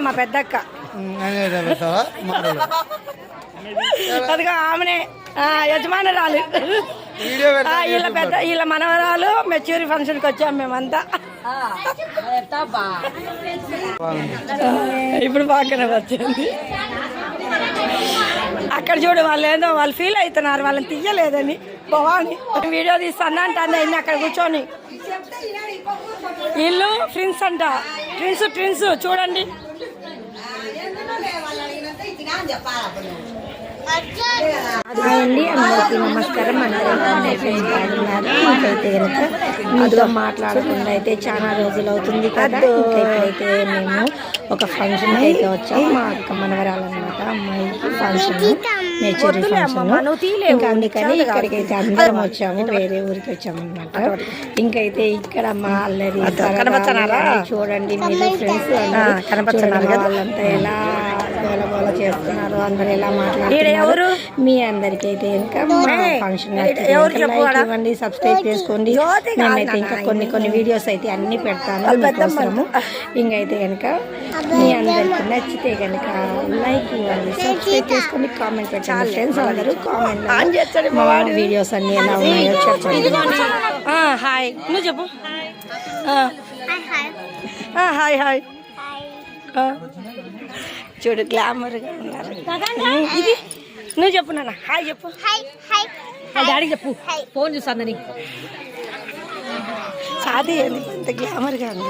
మా పెద్దక్క. అదిగా ఆమెనే యజమానురాలు. వీళ్ళ మనవరాలు మెచ్యూరి ఫంక్షన్కి వచ్చాం మేమంతా. ఇప్పుడు బాగానే వచ్చింది. అక్కడ చూడు వాళ్ళు ఏదో వాళ్ళు ఫీల్ అవుతున్నారు, వాళ్ళని తీయలేదని. భవాని వీడియో తీస్తాను అంటే అయింది అక్కడ కూర్చొని. వీళ్ళు ఫ్రెండ్స్ అంట, ట్విన్స్ చూడండి. అండి అందరికీ నమస్కారం. ఇంకైతే కనుక మీతో మాట్లాడకుండా అయితే చాలా రోజులు అవుతుంది కదా. ఇంకైతే మేము ఒక ఫంక్షన్ అయితే వచ్చాము. మా అక్క మనవరాలన్నమాట, అమ్మాయికి ఫంక్షన్, మెచ్యూరి ఫంక్షన్. ఇంకా అందుకని ఇక్కడికైతే అందరం వచ్చాము, వేరే ఊరికి వచ్చాము అనమాట. ఇంకైతే ఇక్కడ మా అల్లరి చూడండి మీరు ఫ్రెండ్స్ వాళ్ళంతా ఎలా గోల చేస్తున్నారు, అందరు ఎలా మాట్లాడుతున్నారు. మీ అందరికీ అయితే ఇంకా ఫంక్షన్ ఇవ్వండి, సబ్స్క్రైబ్ చేసుకోండి. నేనైతే ఇంకా కొన్ని వీడియోస్ అయితే అన్ని పెడతాను మీకోసము. ఇంకైతే కనుక మీ అందరికి నచ్చితే కనుక లైక్ ఇవ్వండి, సబ్స్క్రైబ్ చేసుకోండి, కామెంట్ పెట్టండి. ఫ్రెండ్స్ అందరూ కామెంట్ మా వీడియోస్ అన్ని ఎలా ఉన్నాయో చెప్పండి. హాయ్ నువ్వు చెప్పు. హాయ్ హాయ్ చూడు గ్లామర్గా ఉన్నారు. ఇది నువ్వు చెప్పు నాన్న. హాయ్ చెప్పు. డాడీ చెప్పు, ఫోన్ చూస్తానని. సాది ఎంత గ్లామర్గా ఉంది.